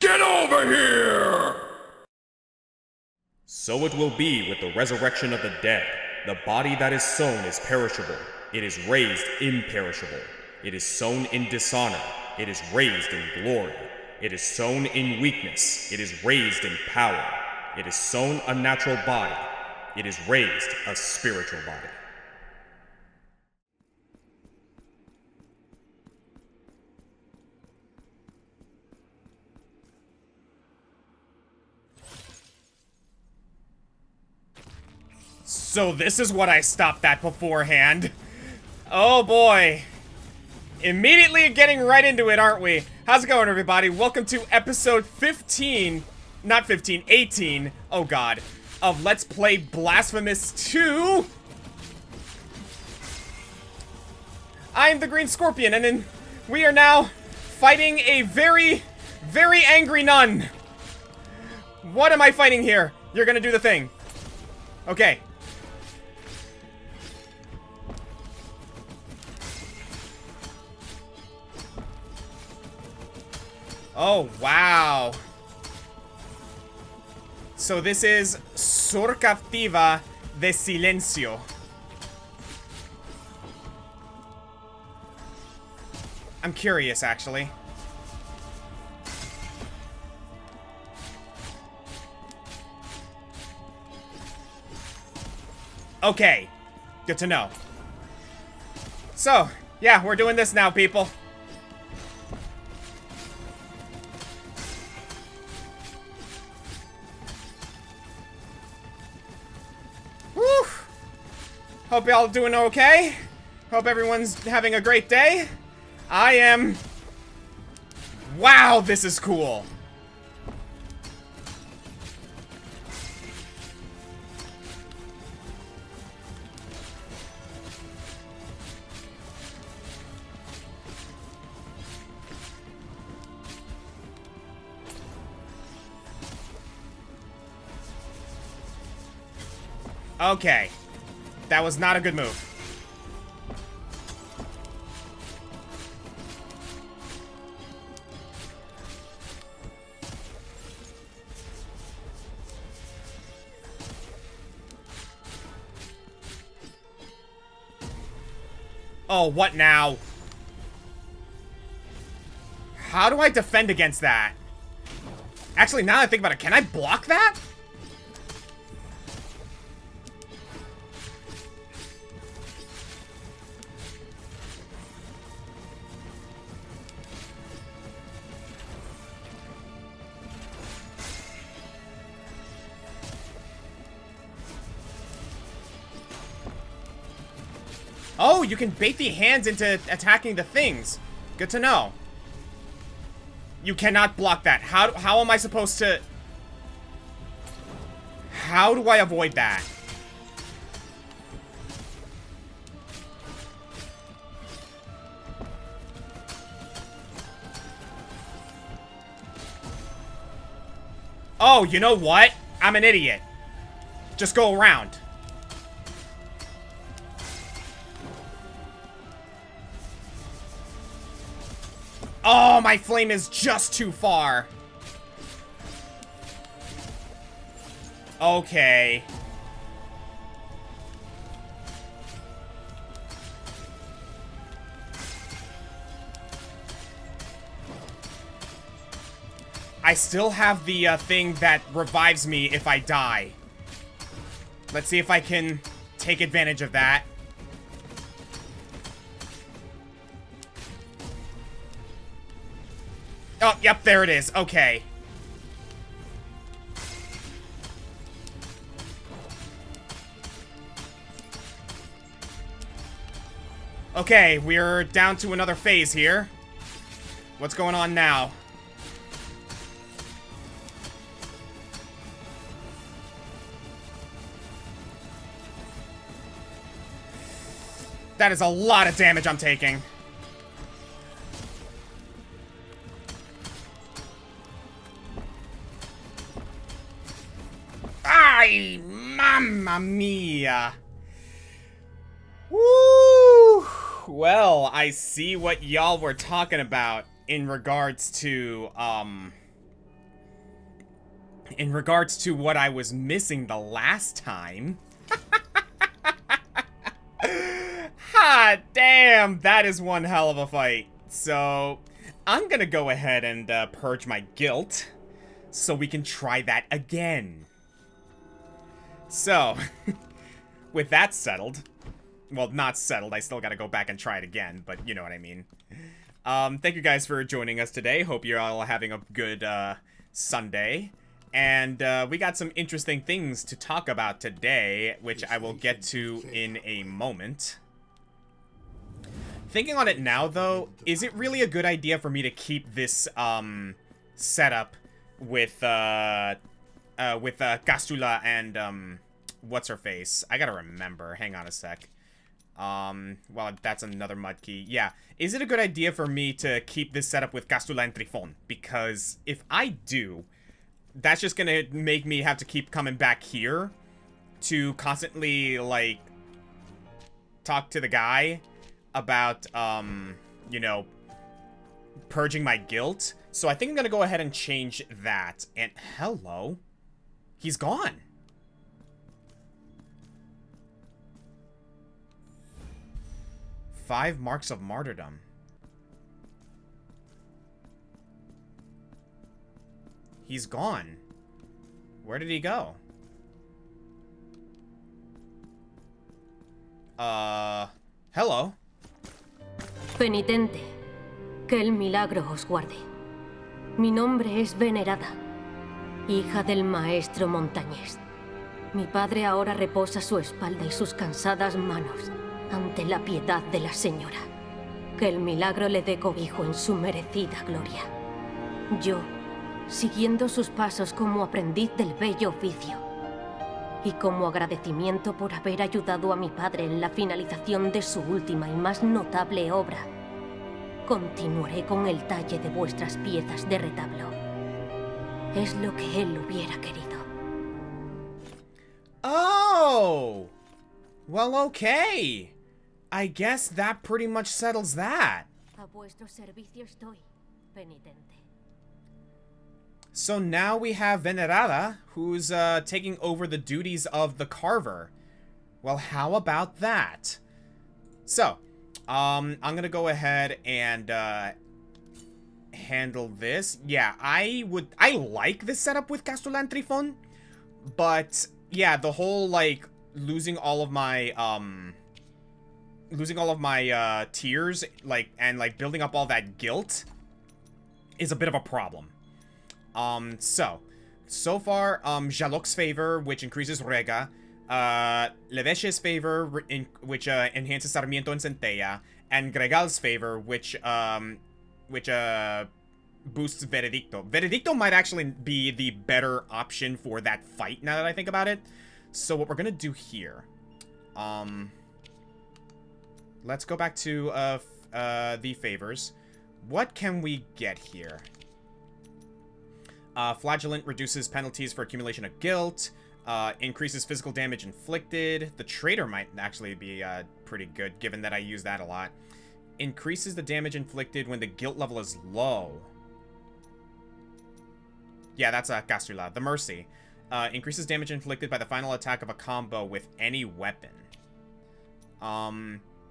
Get over here! So it will be with the resurrection of the dead. The body that is sown is perishable. It is raised imperishable. It is sown in dishonor. It is raised in glory. It is sown in weakness. It is raised in power. It is sown a natural body. It is raised a spiritual body. So this is what I stopped at beforehand. Oh boy. Immediately getting right into it, aren't we? How's it going, everybody? Welcome to episode 15, not 15, 18, oh god, of Let's Play Blasphemous 2. I'm the Green Scorpion, and then we are now fighting a very, very angry nun. What am I fighting here? You're gonna do the thing. Okay. Oh, wow. So this is Sur Captiva de Silencio. I'm curious, actually. Okay. Good to know. So, yeah, we're doing this now, people. Whew. Hope y'all doing okay. Hope everyone's having a great day. I am... Wow, this is cool. Okay. That was not a good move. Oh, what now? How do I defend against that? Actually, now that I think about it, can I block that? Oh, you can bait the hands into attacking the things. Good to know. You cannot block that. How am I supposed to... How do I avoid that? Oh, you know what? I'm an idiot. Just go around. Oh, my flame is just too far. Okay. I still have the thing that revives me if I die. Let's see if I can take advantage of that. Oh, yep, there it is. Okay. Okay, we're down to another phase here. What's going on now? That is a lot of damage I'm taking. Ay, mamma mia. Woo! Well, I see what y'all were talking about in regards to, in regards to what I was missing the last time... Ha! Damn! That is one hell of a fight. So, I'm gonna go ahead and purge my guilt, so we can try that again. So, with that settled... Well, not settled, I still gotta go back and try it again, but you know what I mean. Thank you guys for joining us today. Hope you're all having a good, Sunday. And, we got some interesting things to talk about today, which I will get to in a moment. Thinking on it now, though, is it really a good idea for me to keep this, setup with Castula and, what's-her-face? I gotta remember. Hang on a sec. Well, that's another mud key. Yeah. Is it a good idea for me to keep this setup with Castula and Trifon? Because if I do, that's just gonna make me have to keep coming back here to constantly, like, talk to the guy about, you know, purging my guilt. So I think I'm gonna go ahead and change that. And hello. He's gone. Five marks of martyrdom. He's gone. Where did he go? Hello. Penitente, que el milagro os guarde. Mi nombre es Venerada, hija del maestro montañés. Mi padre ahora reposa su espalda y sus cansadas manos ante la piedad de la señora. Que el milagro le dé cobijo en su merecida gloria. Yo, siguiendo sus pasos como aprendiz del bello oficio, y como agradecimiento por haber ayudado a mi padre en la finalización de su última y más notable obra, continuaré con el talle de vuestras piezas de retablo. Es lo que él hubiera querido. Oh! Well, okay. I guess that pretty much settles that. A vuestro servicio estoy, penitente. So now we have Venerada, who's taking over the duties of the Carver. Well, how about that? So, I'm gonna go ahead and handle this. Yeah, I like this setup with Castula and Trifon, but yeah, the whole like losing all of my tears, like, and like building up all that guilt is a bit of a problem. So far, Jalok's favor, which increases Rega, Leveshe's favor, which enhances Sarmiento and Centella, and Gregal's favor, which boosts Veredicto. Veredicto might actually be the better option for that fight, now that I think about it. So what we're gonna do here, let's go back to, the favors. What can we get here? Flagellant reduces penalties for accumulation of guilt. Increases physical damage inflicted. The Traitor might actually be pretty good, given that I use that a lot. Increases the damage inflicted when the guilt level is low. Yeah, that's Castula. The Mercy. Increases damage inflicted by the final attack of a combo with any weapon.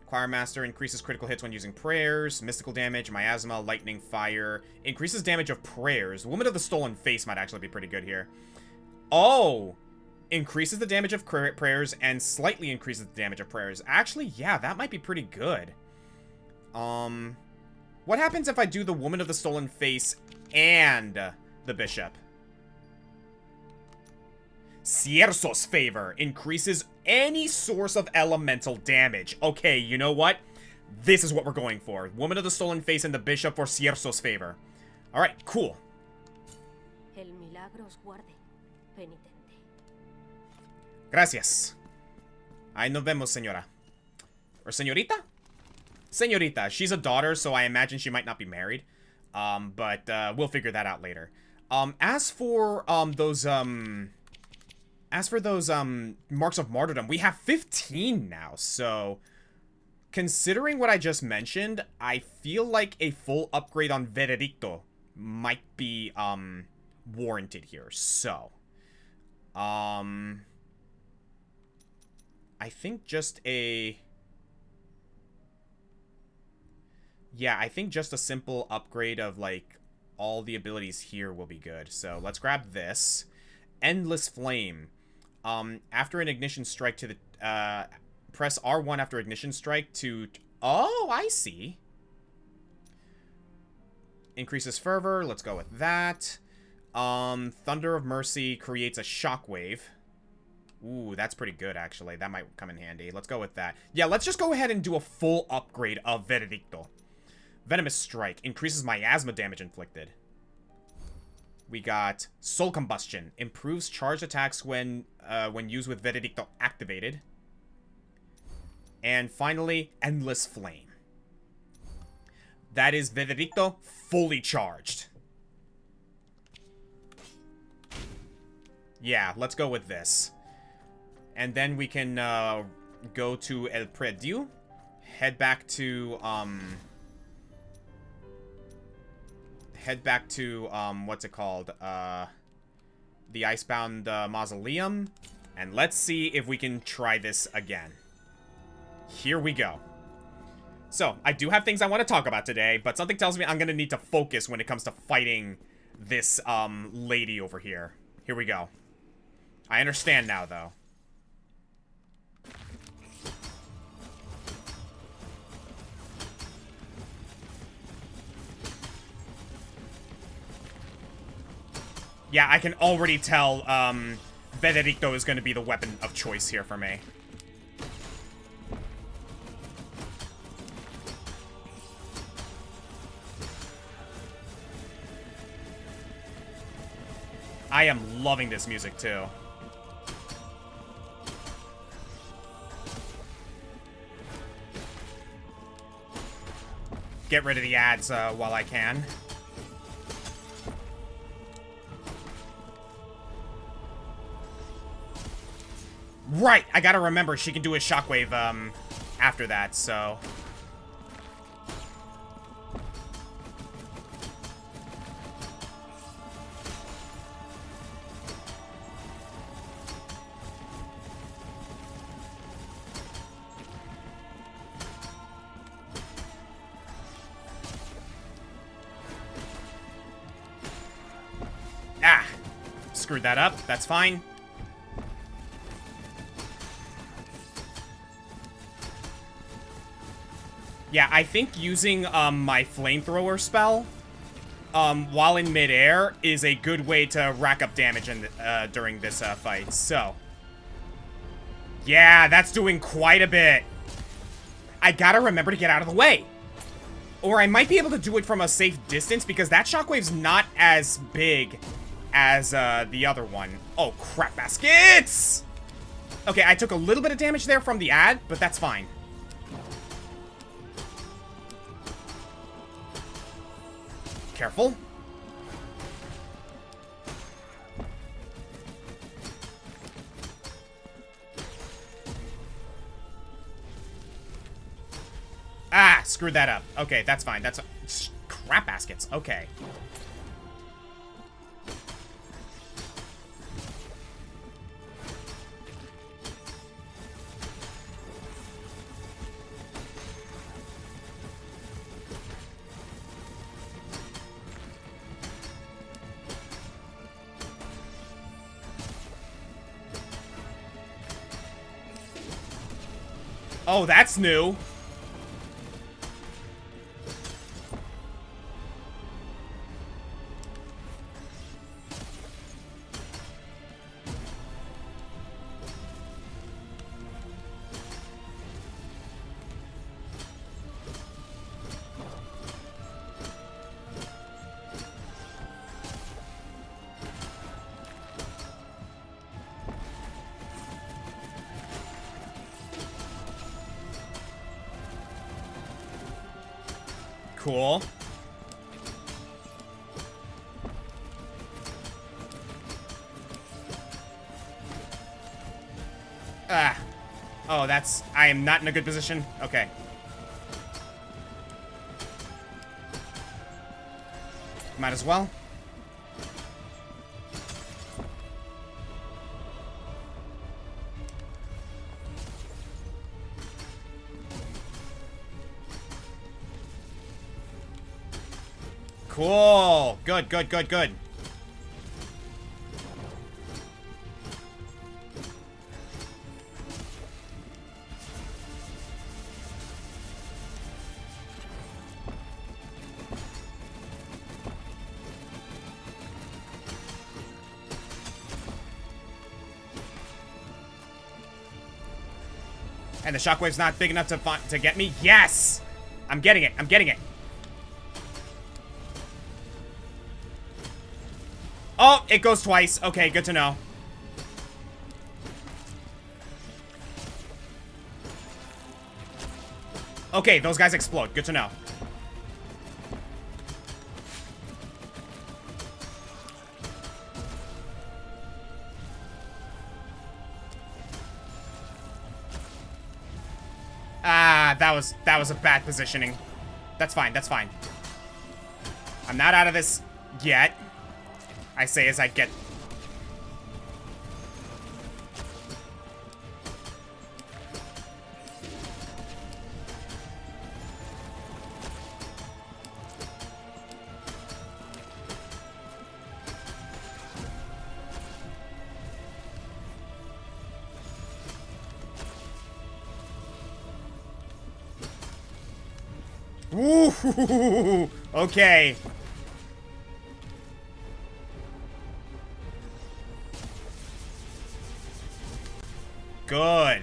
Choir Master increases critical hits when using prayers. Mystical damage, miasma, lightning, fire. Increases damage of prayers. Woman of the Stolen Face might actually be pretty good here. Oh! Increases the damage of prayers and slightly increases the damage of prayers. Actually, yeah, that might be pretty good. What happens if I do the Woman of the Stolen Face and the Bishop? Cierso's favor increases any source of elemental damage. Okay, you know what? This is what we're going for. Woman of the Stolen Face and the Bishop for Cierso's favor. Alright, cool. El milagro os guarde, penitente. Gracias. Ahí nos vemos, señora. Or señorita? Señorita. She's a daughter, so I imagine she might not be married. But we'll figure that out later. As for those marks of martyrdom, we have 15 now, so considering what I just mentioned, I feel like a full upgrade on Veredicto might be warranted here. So I think just a... Yeah, I think just a simple upgrade of, like, all the abilities here will be good. So, let's grab this. Endless Flame. After an ignition strike to the... press R1 after ignition strike to... Oh, I see. Increases fervor. Let's go with that. Thunder of Mercy creates a shockwave. Ooh, that's pretty good, actually. That might come in handy. Let's go with that. Yeah, let's just go ahead and do a full upgrade of Veredicto. Venomous Strike. Increases miasma damage inflicted. We got Soul Combustion. Improves charged attacks when used with Veredicto activated. And finally, Endless Flame. That is Veredicto fully charged. Yeah, let's go with this. And then we can go to El Predio. Head back to, what's it called? The Icebound Mausoleum. And let's see if we can try this again. Here we go. So, I do have things I want to talk about today, but something tells me I'm going to need to focus when it comes to fighting this, lady over here. Here we go. I understand now, though. Yeah, I can already tell, Veredicto is going to be the weapon of choice here for me. I am loving this music, too. Get rid of the ads while I can. Right! I gotta remember she can do a shockwave after that, so... Ah! Screwed that up. That's fine. Yeah, I think using my flamethrower spell while in midair is a good way to rack up damage during this fight. So, yeah, that's doing quite a bit. I gotta remember to get out of the way. Or I might be able to do it from a safe distance because that shockwave's not as big as the other one. Oh, crap baskets! Okay, I took a little bit of damage there from the ad, but that's fine. Careful. Ah, screwed that up. Okay, that's fine. That's crap baskets. Okay. Oh, that's new. Cool. Ah. Oh, that's... I am not in a good position. Okay. Might as well. Cool. Good, good, good, good. And the shockwave's not big enough to get me? Yes! I'm getting it. I'm getting it. Oh, it goes twice. Okay, good to know. Okay, those guys explode. Good to know. Ah, that was a bad positioning. That's fine, that's fine. I'm not out of this yet. I say as I get... Ooh, okay. Good.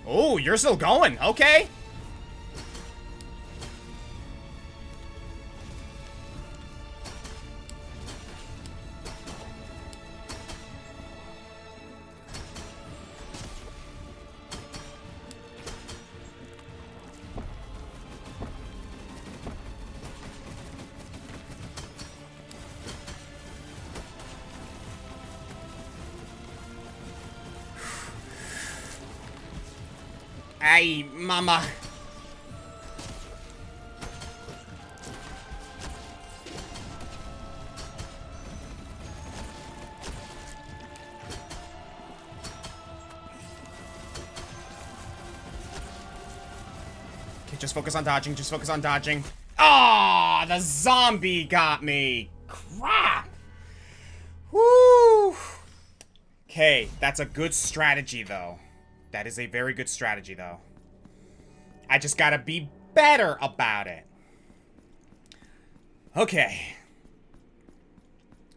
Oh, you're still going. Okay. Ay, mama. Okay, just focus on dodging, just focus on dodging. Ah, the zombie got me. Crap. Woo. Okay, that's a good strategy, though. That is a very good strategy, though. I just gotta be better about it. Okay.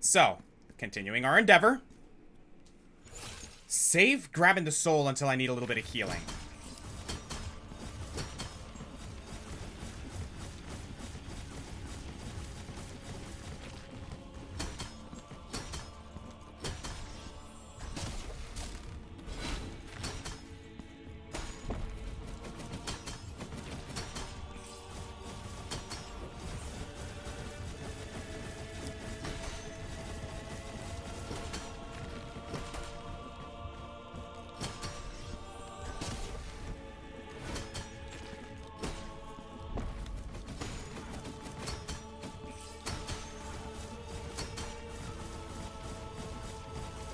So, continuing our endeavor. Save grabbing the soul until I need a little bit of healing.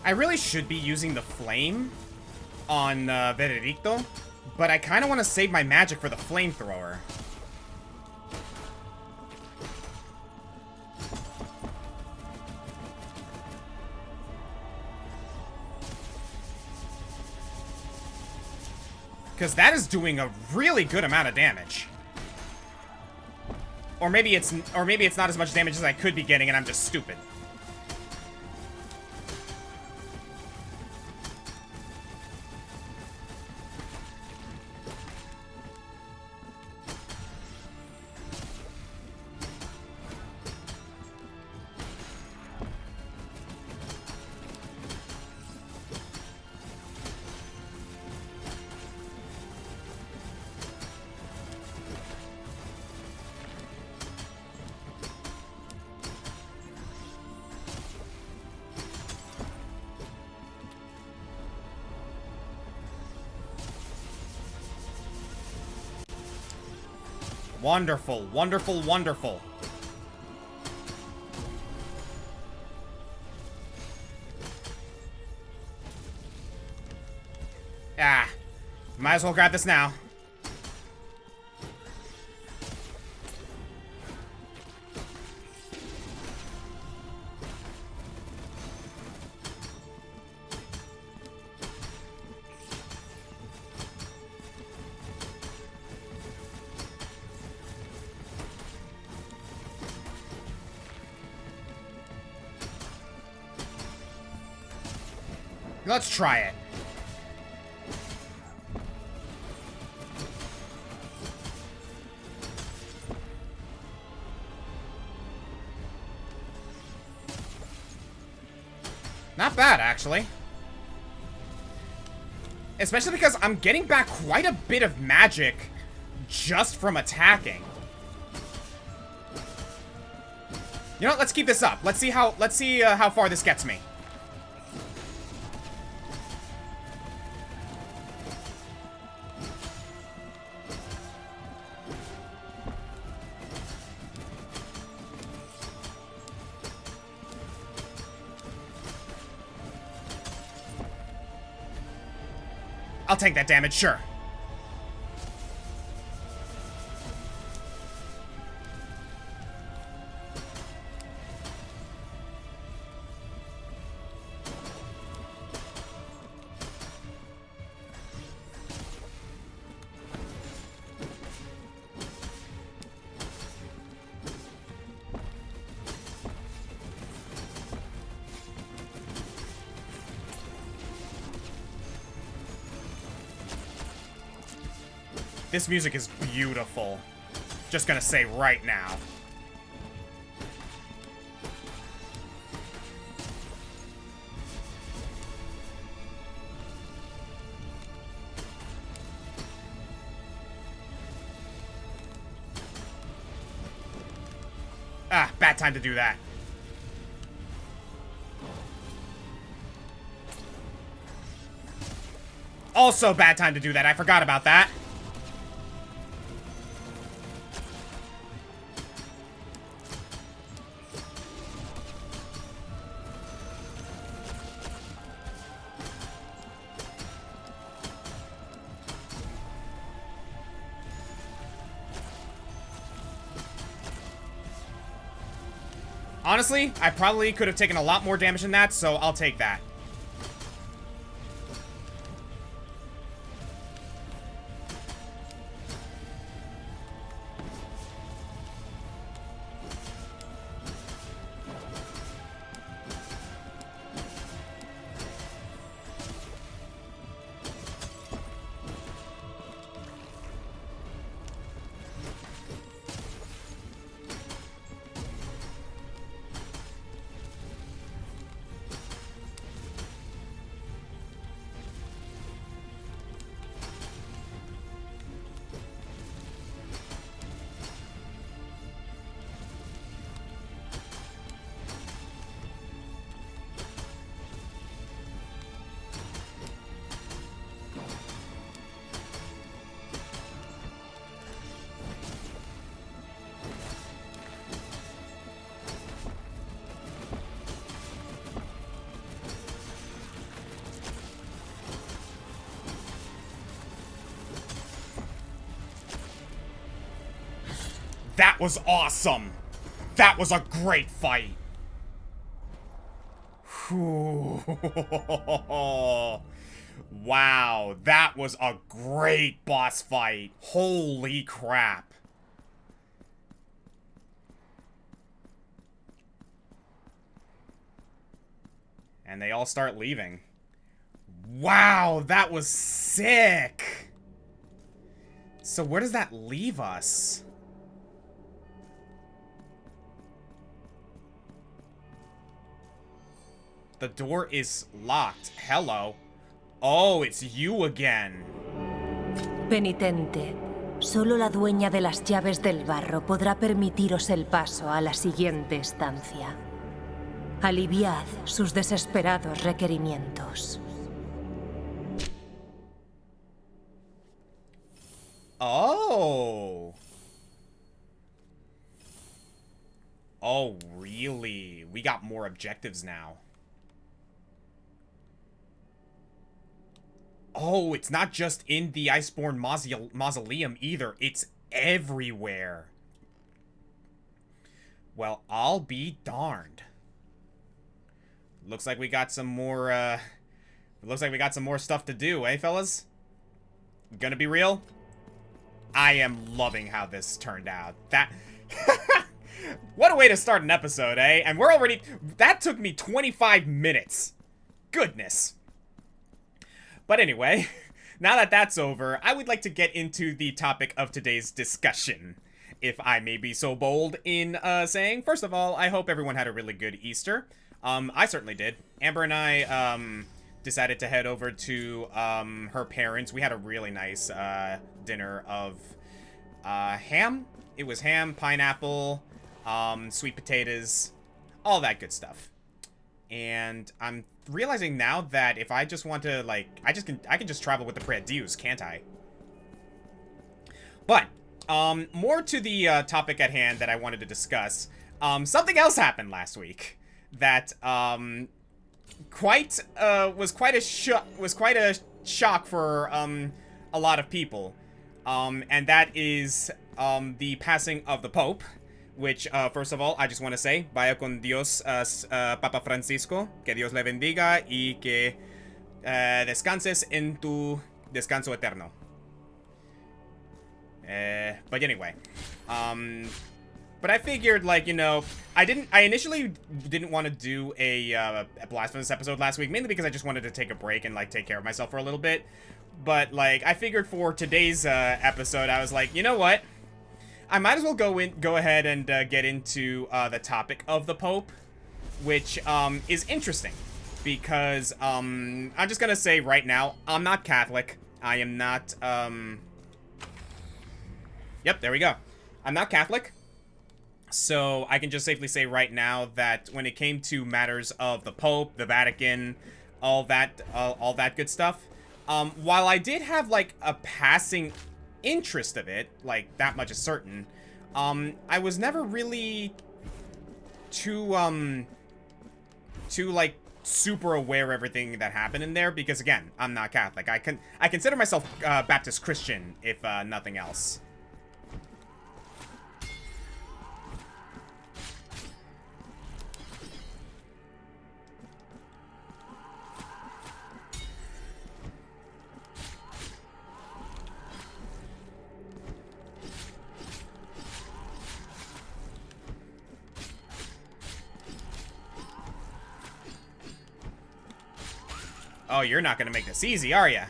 I really should be using the flame on Veredicto, but I kind of want to save my magic for the flamethrower. Because that is doing a really good amount of damage. Or maybe it's not as much damage as I could be getting and I'm just stupid. Wonderful, wonderful, wonderful. Ah. Might as well grab this now. Let's try it. Not bad, actually. Especially because I'm getting back quite a bit of magic just from attacking. You know what? Let's keep this up. Let's see how far this gets me. I'll take that damage, sure. This music is beautiful. Just gonna say right now. Ah, bad time to do that. Also bad time to do that. I forgot about that. Honestly, I probably could have taken a lot more damage than that, so I'll take that. That was awesome. That was a great fight. Wow, that was a great boss fight. Holy crap. And they all start leaving. Wow, that was sick. So where does that leave us? The door is locked. Hello. Oh, it's you again. Penitente, solo la dueña de las llaves del barro podrá permitiros el paso a la siguiente estancia. Aliviad sus desesperados requerimientos. Oh. Oh, really? We got more objectives now. Oh, it's not just in the Iceborne Mausoleum either. It's everywhere. Well, I'll be darned. Looks like we got some more, stuff to do, eh, fellas? Gonna be real? I am loving how this turned out. That... What a way to start an episode, eh? And we're already... That took me 25 minutes. Goodness. But anyway, now that that's over, I would like to get into the topic of today's discussion. If I may be so bold in saying, first of all, I hope everyone had a really good Easter. I certainly did. Amber and I decided to head over to her parents. We had a really nice dinner of ham. It was ham, pineapple, sweet potatoes, all that good stuff. And I'm realizing now that if I just want to, like, I can just travel with the Dios, can't I? But more to the topic at hand that I wanted to discuss. Something else happened last week that was quite a shock for a lot of people. And that is the passing of the Pope, which first of all, I just want to say, vaya con Dios, Papa Francisco, que Dios le bendiga y que descanses en tu descanso eterno. But anyway, but I figured, like, you know, I initially didn't want to do a Blasphemous episode last week, mainly because I just wanted to take a break and, like, take care of myself for a little bit. But, like, I figured for today's episode, I was like, you know what? I might as well go ahead and get into the topic of the Pope, which is interesting because I'm just gonna say right now, I'm not Catholic. I am not. Yep, there we go. I'm not Catholic, so I can just safely say right now that when it came to matters of the Pope, the Vatican, all that good stuff, while I did have like a passing interest of it, like that much is certain, I was never really too like super aware of everything that happened in there because, again, I'm not Catholic. I consider myself Baptist Christian, if nothing else. Oh, you're not gonna make this easy, are ya?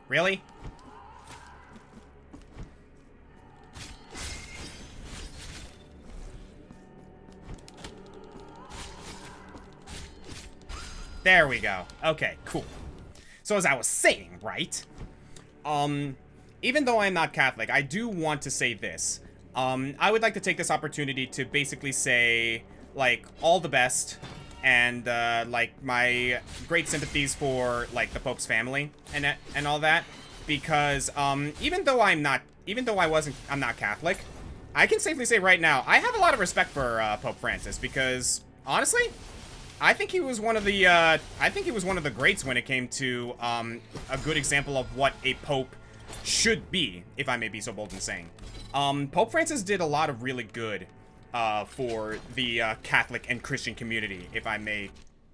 Really? There we go. Okay, cool. So as I was saying, right? Even though I'm not Catholic, I do want to say this. I would like to take this opportunity to basically say, like, all the best and, like, my great sympathies for, like, the Pope's family and all that, because, even though I'm not Catholic, I can safely say right now, I have a lot of respect for, Pope Francis, because, honestly, I think he was one of the greats when it came to, a good example of what a Pope should be, if I may be so bold in saying. Pope Francis did a lot of really good for the Catholic and Christian community, if I may,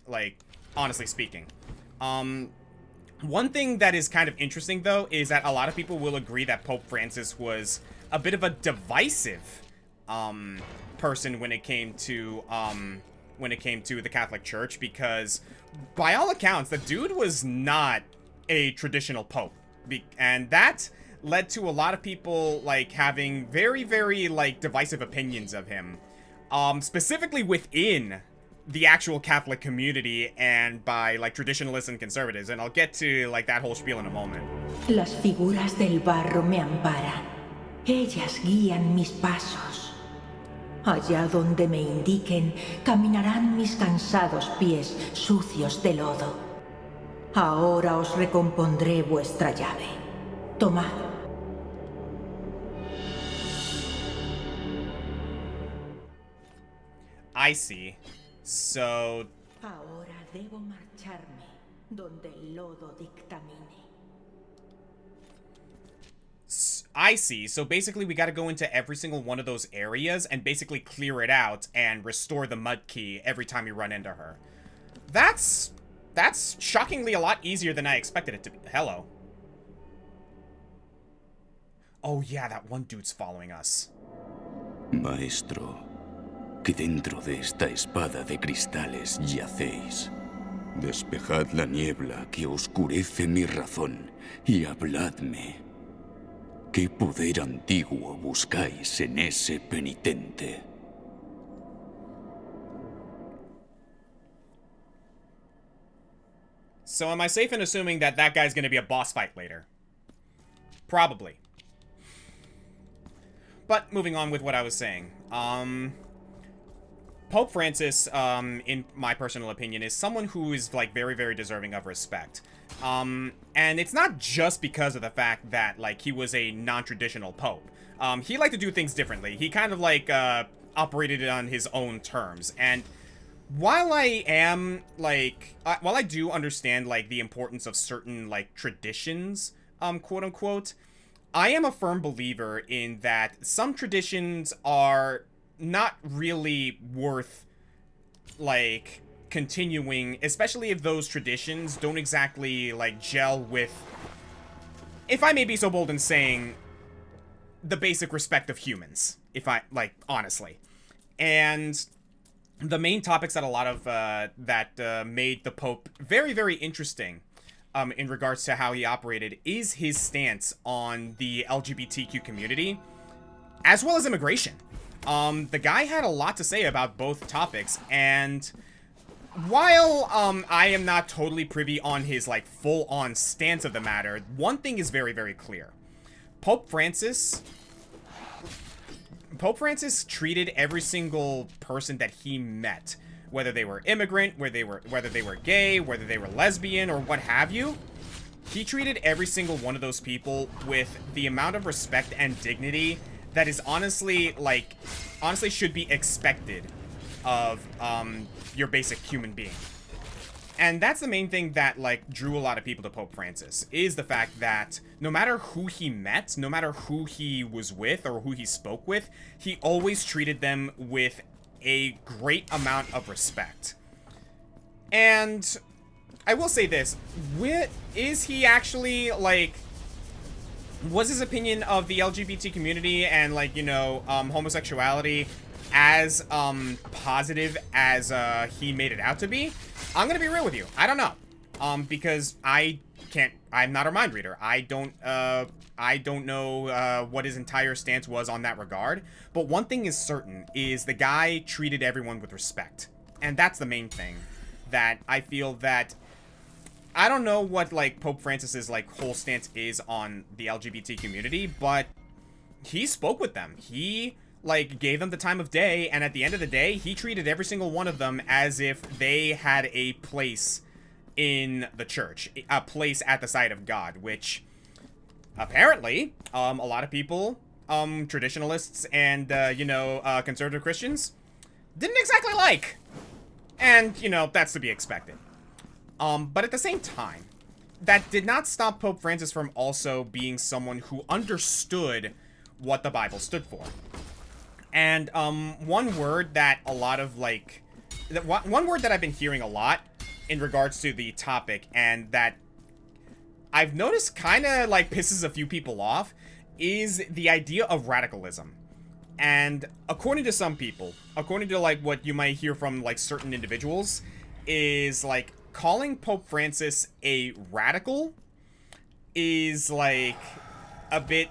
like, honestly speaking. One thing that is kind of interesting, though, is that a lot of people will agree that Pope Francis was a bit of a divisive person when it came to the Catholic Church, because by all accounts, the dude was not a traditional pope, and that led to a lot of people, like, having very, very, like, divisive opinions of him, specifically within the actual Catholic community and by, like, traditionalists and conservatives, and I'll get to, like, that whole spiel in a moment. Las figuras del barro me amparan. Ellas guían mis pasos. Allá donde me indiquen, caminarán mis cansados pies sucios de lodo. Ahora os recompondré vuestra llave. Tomad. I see. So... Ahora debo marcharme donde el lodo dictamine. I see. So basically we gotta go into every single one of those areas and basically clear it out and restore the mud key every time we run into her. That's shockingly a lot easier than I expected it to be. Hello. Oh yeah, that one dude's following us. Maestro, que dentro de esta espada de cristales yacéis. Despejad la niebla que oscurece mi razón y habladme. ¿Qué poder antiguo buscáis en ese penitente? So am I safe in assuming that that guy's gonna be a boss fight later? Probably. But moving on with what I was saying. Pope Francis, in my personal opinion, is someone who is, like, very, very deserving of respect. And it's not just because of the fact that, like, he was a non-traditional pope. He liked to do things differently. He kind of, like, operated on his own terms. And while I am, like, while I do understand, like, the importance of certain, like, traditions, quote-unquote, I am a firm believer in that some traditions are not really worth, like, continuing, especially if those traditions don't exactly, like, gel with, if I may be so bold in saying, the basic respect of humans, if I, like, honestly. And the main topics that a lot of, made the Pope very, very interesting, in regards to how he operated, is his stance on the LGBTQ community, as well as immigration. The guy had a lot to say about both topics, and while, I am not totally privy on his, like, full-on stance of the matter, one thing is very, very clear. Pope Francis treated every single person that he met, whether they were immigrant, whether they were gay, whether they were lesbian, or what have you. He treated every single one of those people with the amount of respect and dignity that is honestly should be expected of, your basic human being. And that's the main thing that, like, drew a lot of people to Pope Francis, is the fact that no matter who he met, no matter who he was with or who he spoke with, he always treated them with a great amount of respect. And I will say this, is he actually, like, was his opinion of the LGBT community and, like, you know, homosexuality as, positive as, he made it out to be? I'm gonna be real with you. I don't know. Because I'm not a mind reader. I don't know, what his entire stance was on that regard. But one thing is certain, is the guy treated everyone with respect. And that's the main thing that I feel that, I don't know what, like, Pope Francis's, like, whole stance is on the LGBT community, but he spoke with them. He, like, gave them the time of day, and at the end of the day, he treated every single one of them as if they had a place in the church, a place at the side of God, which apparently, a lot of people, traditionalists and, you know, conservative Christians didn't exactly like. And, you know, that's to be expected. But at the same time, that did not stop Pope Francis from also being someone who understood what the Bible stood for. And, one word that a lot of, like, one word that I've been hearing a lot in regards to the topic, and that I've noticed kind of, like, pisses a few people off, is the idea of radicalism. And according to some people, according to, like, what you might hear from, like, certain individuals, is, like, calling Pope Francis a radical is, like, a bit,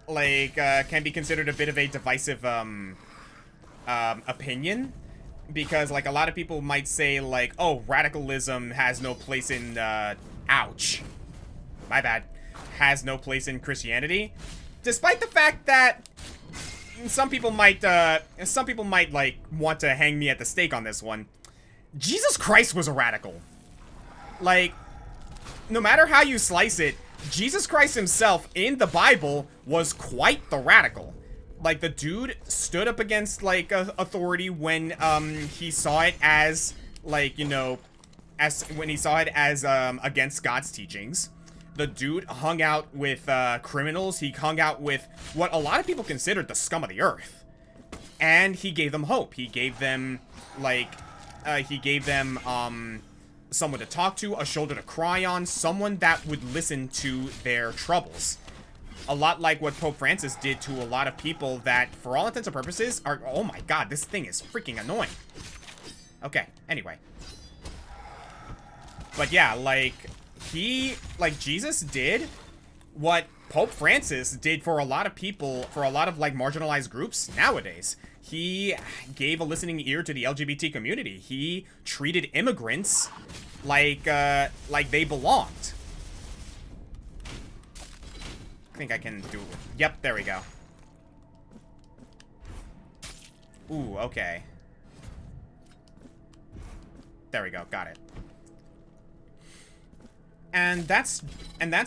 like, can be considered a bit of a divisive, opinion. Because, like, a lot of people might say, like, oh, radicalism has no place in, ouch. My bad. Has no place in Christianity. Despite the fact that some people might, like, want to hang me at the stake on this one. Jesus Christ was a radical. Like, no matter how you slice it, Jesus Christ himself in the Bible was quite the radical. like, the dude stood up against, like, authority when, he saw it as, like, you know, when he saw it as, against God's teachings. The dude hung out with, criminals. He hung out with what a lot of people considered the scum of the earth. And he gave them hope. He gave them, like, someone to talk to, a shoulder to cry on, someone that would listen to their troubles. A lot like what Pope Francis did to a lot of people that, for all intents and purposes, are... Oh my god, this thing is freaking annoying. Okay, anyway. But yeah, like, Jesus did what Pope Francis did for a lot of people, for a lot of, like, marginalized groups nowadays. He gave a listening ear to the LGBT community. He treated immigrants like they belonged. I think I can do it. Yep, there we go. Ooh, okay. There we go, got it. And that's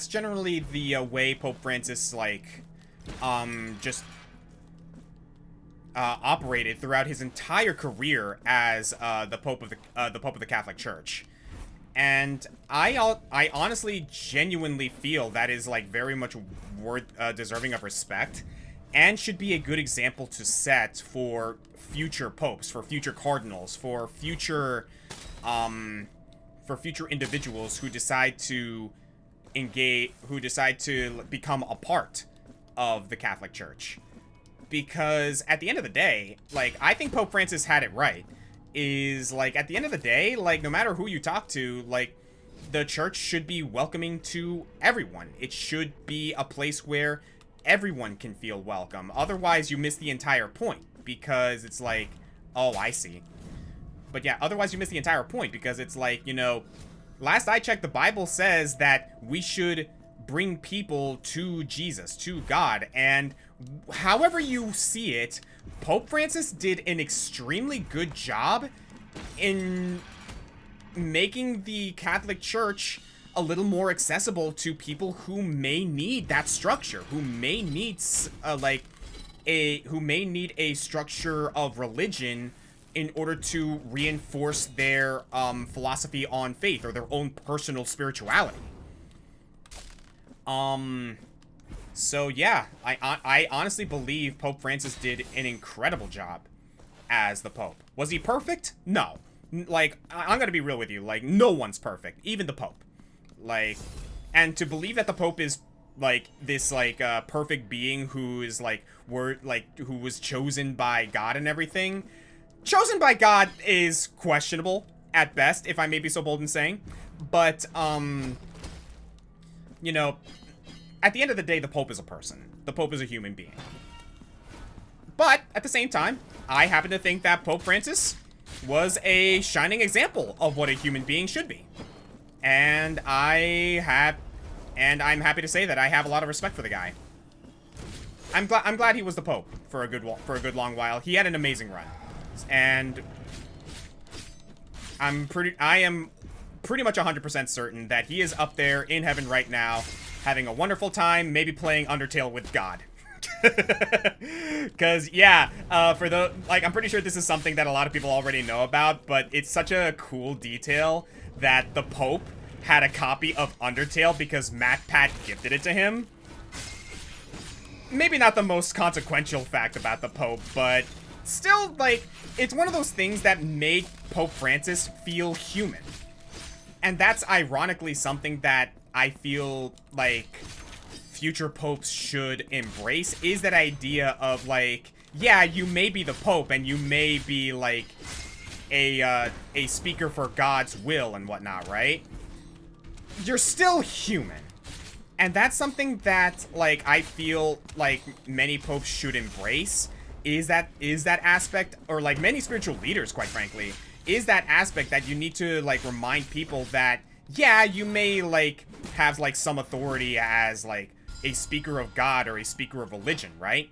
generally the way Pope Francis, like, just operated throughout his entire career as the Pope of the Catholic Church. And I honestly, genuinely feel that is, like, very much deserving of respect, and should be a good example to set for future popes, for future cardinals, for future individuals who decide to become a part of the Catholic Church. Because at the end of the day, like, I think Pope Francis had it right. Is, like, at the end of the day, like, no matter who you talk to, like, the church should be welcoming to everyone. It should be a place where everyone can feel welcome. Otherwise, you miss the entire point, because it's like, oh, I see. But yeah, otherwise you miss the entire point, because it's like, you know, last I checked, the Bible says that we should bring people to Jesus, to God, and however you see it, Pope Francis did an extremely good job in making the Catholic Church a little more accessible to people who may need that structure, who may need a structure of religion in order to reinforce their philosophy on faith or their own personal spirituality. So yeah, I honestly believe Pope Francis did an incredible job as the Pope. Was he perfect? No. Like, I'm gonna be real with you, like, no one's perfect, even the Pope. Like, and to believe that the Pope is, like, this, like, perfect being who is, like, who was chosen by God and everything, chosen by God is questionable, at best, if I may be so bold in saying. But, you know, at the end of the day, the Pope is a person. The Pope is a human being. But, at the same time, I happen to think that Pope Francis was a shining example of what a human being should be. And I'm happy to say that I have a lot of respect for the guy. I'm glad he was the Pope for a good long while. He had an amazing run. And I am pretty much 100% certain that he is up there in heaven right now, having a wonderful time, maybe playing Undertale with God. Because, yeah, I'm pretty sure this is something that a lot of people already know about, but it's such a cool detail that the Pope had a copy of Undertale because MatPat gifted it to him. Maybe not the most consequential fact about the Pope, but still, like, it's one of those things that made Pope Francis feel human. And that's ironically something that I feel like future popes should embrace, is that idea of, like, yeah, you may be the Pope and you may be, like, a speaker for God's will and whatnot, right? You're still human. And that's something that, like, I feel like many popes should embrace, is that aspect, or, like, many spiritual leaders, quite frankly, is that aspect that you need to, like, remind people that, yeah, you may, like, have, like, some authority as, like, a speaker of God or a speaker of religion, right?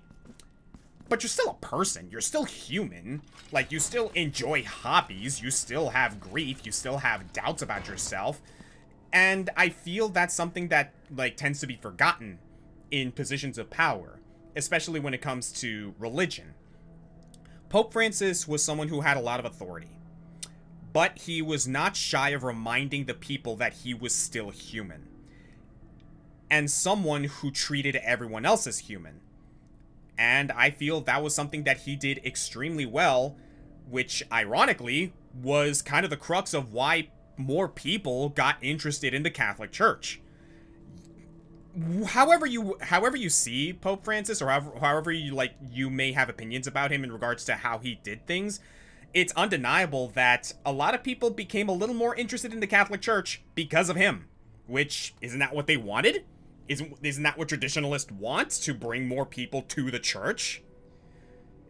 But you're still a person. You're still human. Like, you still enjoy hobbies. You still have grief. You still have doubts about yourself. And I feel that's something that, like, tends to be forgotten in positions of power. especially when it comes to religion. Pope Francis was someone who had a lot of authority, but he was not shy of reminding the people that he was still human, and someone who treated everyone else as human. And I feel that was something that he did extremely well, which, ironically, was kind of the crux of why more people got interested in the Catholic Church. However you see Pope Francis, or however you may have opinions about him in regards to how he did things, it's undeniable that a lot of people became a little more interested in the Catholic Church because of him. Which, isn't that what they wanted? Isn't that what traditionalists want? To bring more people to the church?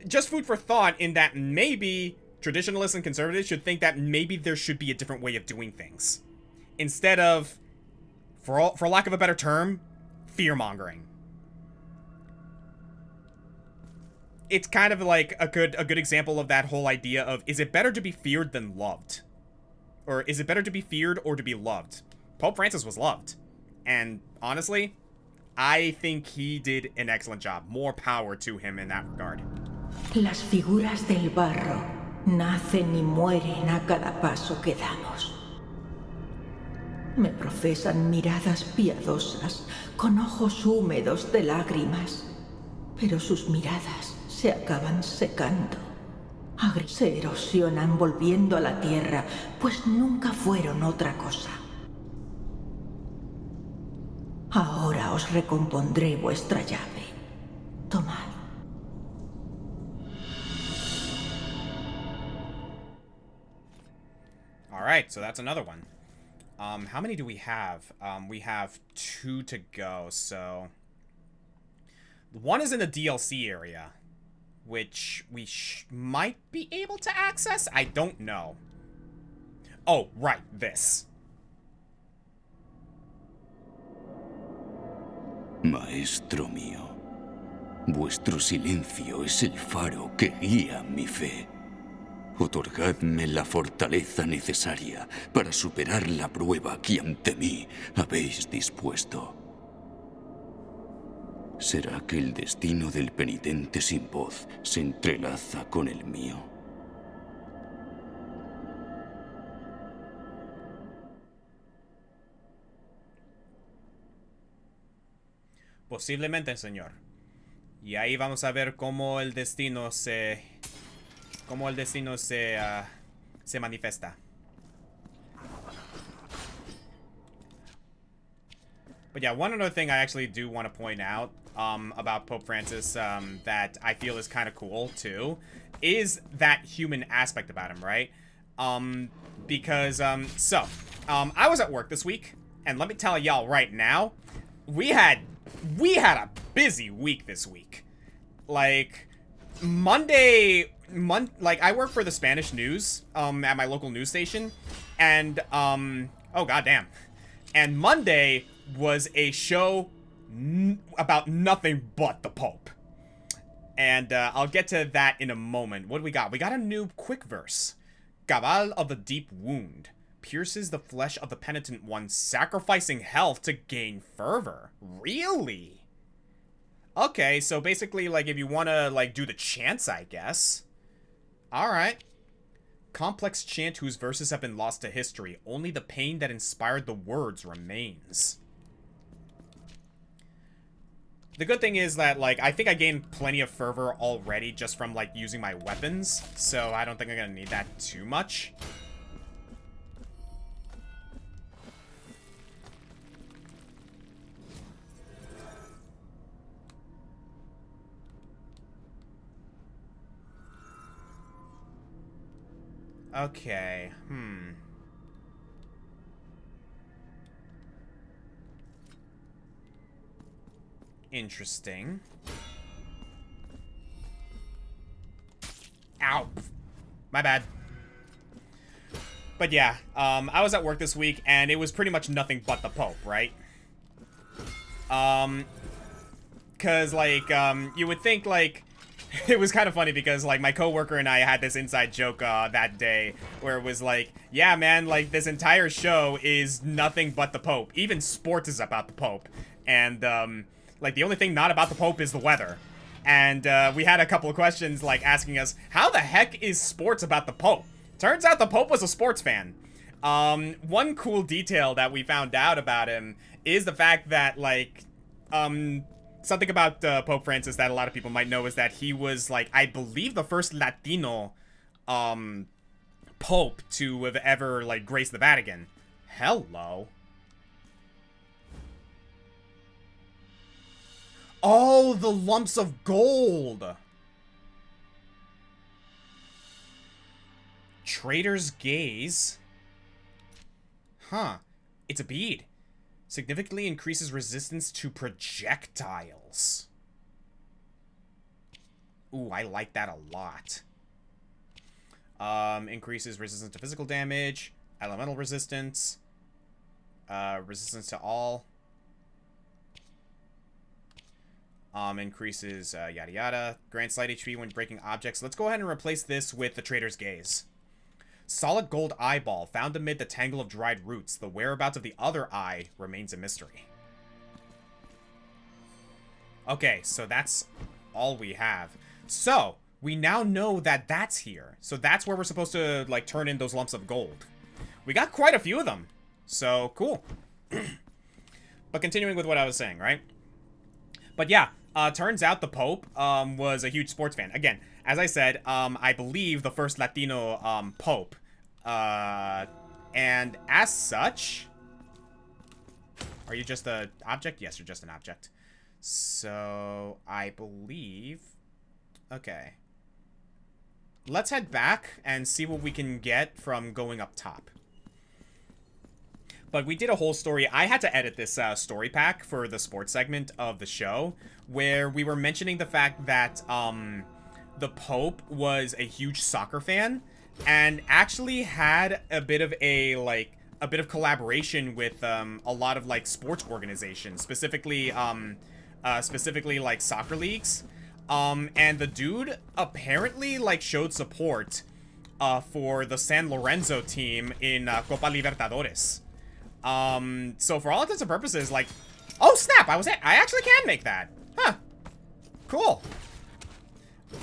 Just food for thought in that maybe traditionalists and conservatives should think that maybe there should be a different way of doing things. Instead of, for lack of a better term, fear-mongering. It's kind of like a good example of that whole idea of, is it better to be feared than loved? Or is it better to be feared or to be loved? Pope Francis was loved. And honestly, I think he did an excellent job. More power to him in that regard. Las figuras del barro nacen y mueren a cada paso que damos. Me profesan miradas piadosas, con ojos húmedos de lágrimas, pero sus miradas se acaban secando. Se erosionan volviendo a la tierra, pues nunca fueron otra cosa. Ahora os recompondré vuestra llave. Tomad. Alright, so that's another one. How many do we have? We have 2 to go, so... One is in the DLC area, which we might be able to access? I don't know. Oh, right, this. Maestro mío, vuestro silencio es el faro que guía mi fe. Otorgadme la fortaleza necesaria para superar la prueba que ante mí habéis dispuesto. ¿Será que el destino del penitente sin voz se entrelaza con el mío? Posiblemente, señor. Y ahí vamos a ver cómo el destino se manifiesta. But yeah, one other thing I actually do want to point out about Pope Francis that I feel is kind of cool too is that human aspect about him, right? Because I was at work this week, and let me tell y'all right now, we had a busy week this week. Like like I work for the Spanish news at my local news station, and oh goddamn, and Monday was a show about nothing but the Pope, and I'll get to that in a moment. What do we got? We got a new quick verse. Cabal of the Deep Wound pierces the flesh of the penitent one, sacrificing health to gain fervor. Really? Okay, so basically, like, if you want to, like, do the chants, I guess. Alright. Complex chant whose verses have been lost to history. Only the pain that inspired the words remains. The good thing is that, like, I think I gained plenty of fervor already just from, like, using my weapons. So I don't think I'm gonna need that too much. Okay, Interesting. Ow. My bad. But yeah, I was at work this week, and it was pretty much nothing but the Pope, right? Cause, like, you would think, like, it was kind of funny because, like, my coworker and I had this inside joke that day where it was like, yeah, man, like, this entire show is nothing but the Pope. Even sports is about the Pope. And, like, the only thing not about the Pope is the weather. And we had a couple of questions, like, asking us, how the heck is sports about the Pope? Turns out the Pope was a sports fan. One cool detail that we found out about him is the fact that, like, something about Pope Francis that a lot of people might know is that he was, like, I believe the first Latino, Pope to have ever, like, graced the Vatican. Hello. Oh, the lumps of gold. Traitor's Gaze. Huh. It's a bead. Significantly increases resistance to projectiles. Ooh, I like that a lot. Increases resistance to physical damage, elemental resistance, resistance to all. Increases, yada yada. Grants slight HP when breaking objects. Let's go ahead and replace this with the Traitor's Gaze. Solid gold eyeball found amid the tangle of dried roots. The whereabouts of the other eye remains a mystery. Okay, so that's all we have. So, we now know that that's here. So that's where we're supposed to, like, turn in those lumps of gold. We got quite a few of them. So, cool. But continuing with what I was saying, right? But yeah, turns out the Pope was a huge sports fan. Again, as I said, I believe the first Latino Pope. And as such... Are you just an object? Yes, you're just an object. So, I believe... Okay. Let's head back and see what we can get from going up top. But we did a whole story. I had to edit this story pack for the sports segment of the show, where we were mentioning the fact that the Pope was a huge soccer fan and actually had a bit of collaboration with a lot of, like, sports organizations, specifically like soccer leagues. And the dude apparently, like, showed support for the San Lorenzo team in Copa Libertadores. So for all intents and purposes, like, oh snap, I actually can make that. Huh. Cool.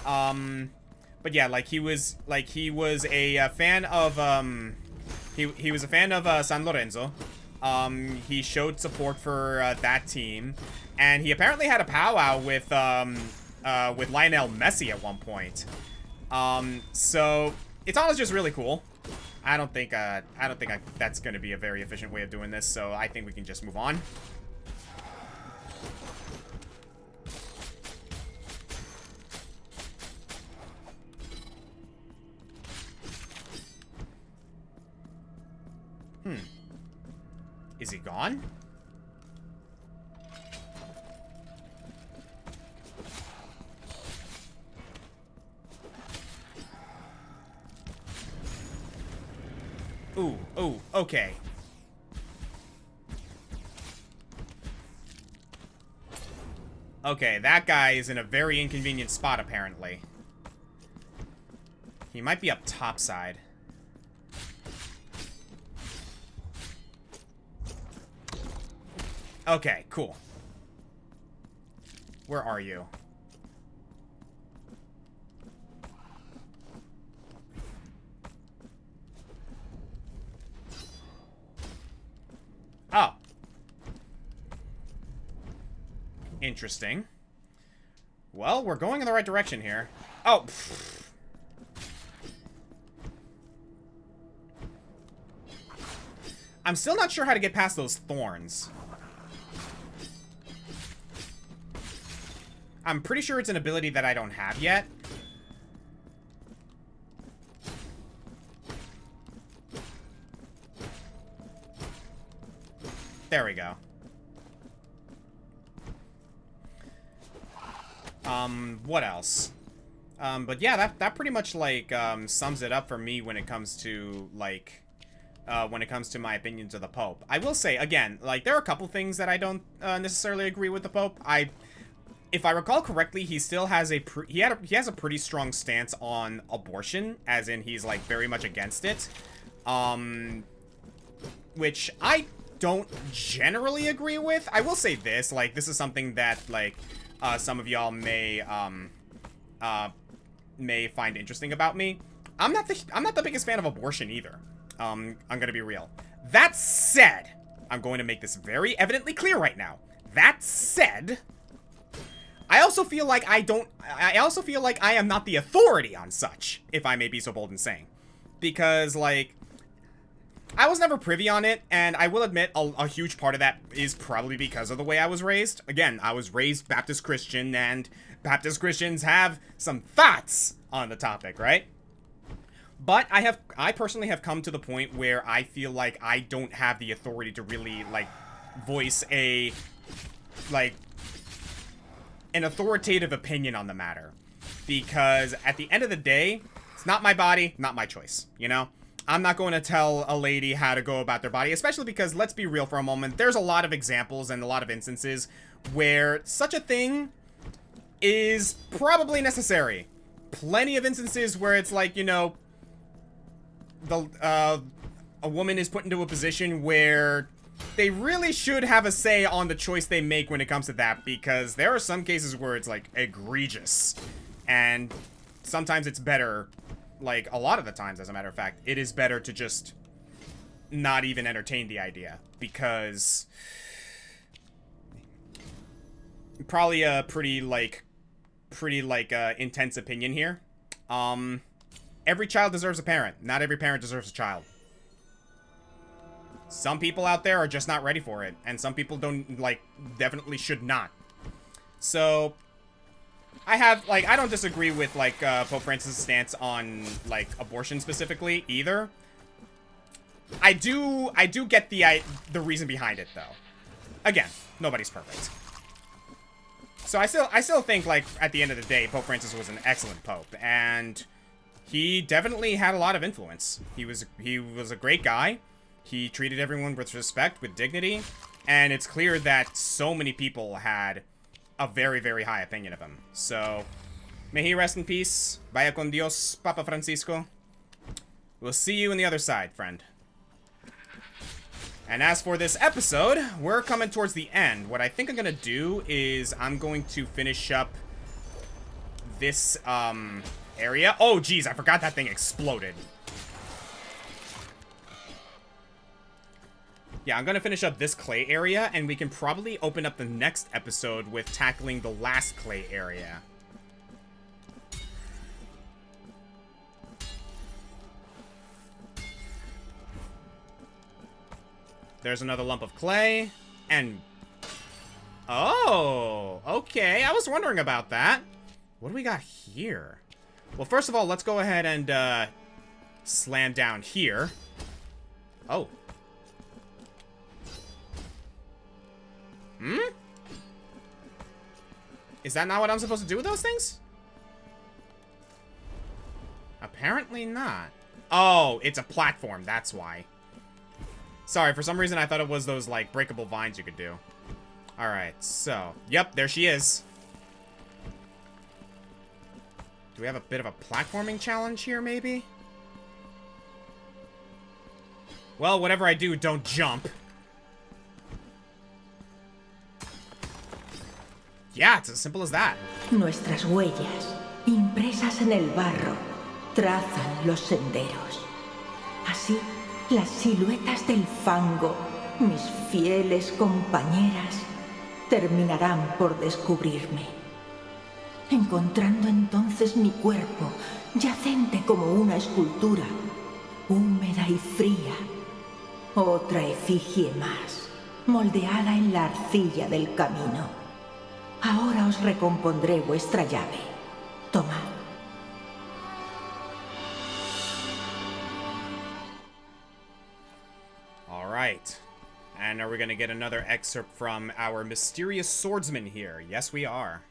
But yeah, like, he was a fan of, he was a fan of, San Lorenzo. He showed support for, that team. And he apparently had a powwow with Lionel Messi at one point. So it's all just really cool. I don't think that's going to be a very efficient way of doing this, so I think we can just move on. Is he gone? Ooh, okay. Okay, that guy is in a very inconvenient spot, apparently. He might be up top side. Okay, cool. Where are you? Oh. Interesting. Well, we're going in the right direction here. Oh. I'm still not sure how to get past those thorns. I'm pretty sure it's an ability that I don't have yet. There we go. What else? But yeah, that pretty much, like, sums it up for me when it comes to, like, when it comes to my opinions of the Pope. I will say, again, like, there are a couple things that I don't necessarily agree with the Pope. If I recall correctly, he still has he has a pretty strong stance on abortion, as in he's, like, very much against it. Which I don't generally agree with. I will say this, like, this is something that, like, some of y'all may find interesting about me. I'm not the biggest fan of abortion either. I'm gonna be real. That said, I'm going to make this very evidently clear right now. That said, I also feel like I am not the authority on such, if I may be so bold in saying. Because, like, I was never privy on it, and I will admit a huge part of that is probably because of the way I was raised. Again, I was raised Baptist Christian, and Baptist Christians have some thoughts on the topic, right? But I personally have come to the point where I feel like I don't have the authority to really, like, voice an authoritative opinion on the matter. Because at the end of the day, it's not my body, not my choice, you know? I'm not going to tell a lady how to go about their body, especially because, let's be real for a moment, there's a lot of examples and a lot of instances where such a thing is probably necessary. Plenty of instances where it's like, you know, a woman is put into a position where they really should have a say on the choice they make when it comes to that, because there are some cases where it's, like, egregious, and sometimes it's better, like, a lot of the times, as a matter of fact, it is better to just not even entertain the idea, because probably a pretty intense opinion here. Every child deserves a parent. Not every parent deserves a child. Some people out there are just not ready for it, and some people definitely should not. So, I don't disagree with, Pope Francis' stance on, abortion specifically, either. I do get the reason behind it, though. Again, nobody's perfect. So I still think, at the end of the day, Pope Francis was an excellent pope, and he definitely had a lot of influence. He was a great guy. He treated everyone with respect, with dignity, and it's clear that so many people had a very, very high opinion of him. So, may he rest in peace. Vaya con Dios, Papa Francisco. We'll see you on the other side, friend. And as for this episode, we're coming towards the end. What I think I'm gonna do is I'm going to finish up this, area. Oh, geez, I forgot that thing exploded. Yeah, I'm gonna finish up this clay area, and we can probably open up the next episode with tackling the last clay area. There's another lump of clay, and... Oh, okay, I was wondering about that. What do we got here? Well, first of all, let's go ahead and, slam down here. Oh. Hmm? Is that not what I'm supposed to do with those things? Apparently not. Oh, it's a platform, that's why. Sorry, for some reason I thought it was those, breakable vines you could do. Alright, so... Yep, there she is. Do we have a bit of a platforming challenge here, maybe? Well, whatever I do, don't jump. Yeah, it's as simple as that. Nuestras huellas, impresas en el barro, trazan los senderos. Así, las siluetas del fango, mis fieles compañeras, terminarán por descubrirme. Encontrando entonces mi cuerpo, yacente como una escultura, húmeda y fría. Otra efigie más, moldeada en la arcilla del camino. Ahora os recompondré vuestra llave. Tomad. All right. And are we going to get another excerpt from our mysterious swordsman here? Yes, we are.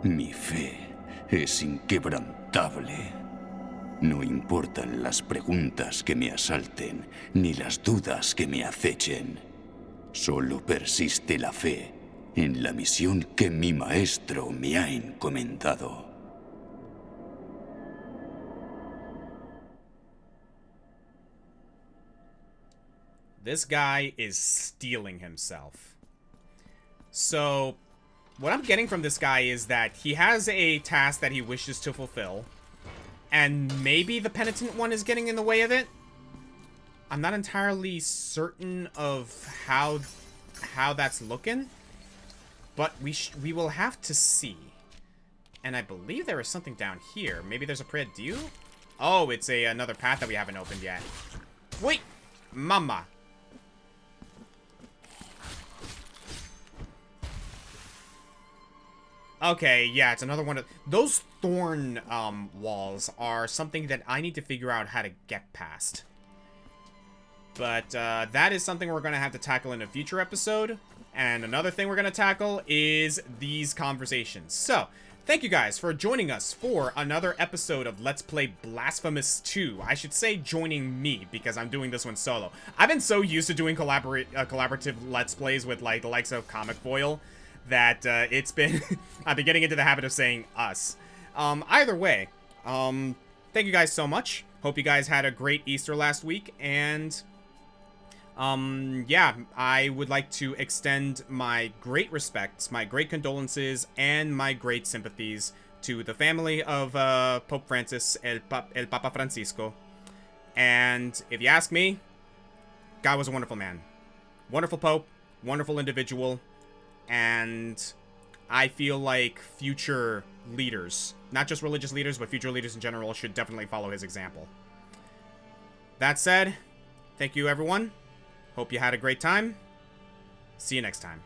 Mi fe es inquebrantable. No importan las preguntas que me asalten, ni las dudas que me acechen. Solo persiste la fe en la misión que mi maestro me ha encomendado. This guy is stealing himself. So, what I'm getting from this guy is that he has a task that he wishes to fulfill. And maybe the penitent one is getting in the way of it. I'm not entirely certain of how that's looking. But we will have to see. And I believe there is something down here. Maybe there's a Prie Dieu? Oh, it's another path that we haven't opened yet. Wait! Mama! Okay, yeah, it's another one of... Those thorn walls are something that I need to figure out how to get past. But that is something we're going to have to tackle in a future episode. And another thing we're going to tackle is these conversations. So, thank you guys for joining us for another episode of Let's Play Blasphemous 2. I should say joining me, because I'm doing this one solo. I've been so used to doing collaborative Let's Plays with like the likes of ComicFoil that it's been... I've been getting into the habit of saying us. Either way, thank you guys so much. Hope you guys had a great Easter last week, and... yeah, I would like to extend my great respects, my great condolences, and my great sympathies to the family of Pope Francis, El Papa Francisco. And if you ask me, God was a wonderful man. Wonderful Pope, wonderful individual, and I feel like future leaders, not just religious leaders, but future leaders in general, should definitely follow his example. That said, thank you everyone. Hope you had a great time. See you next time.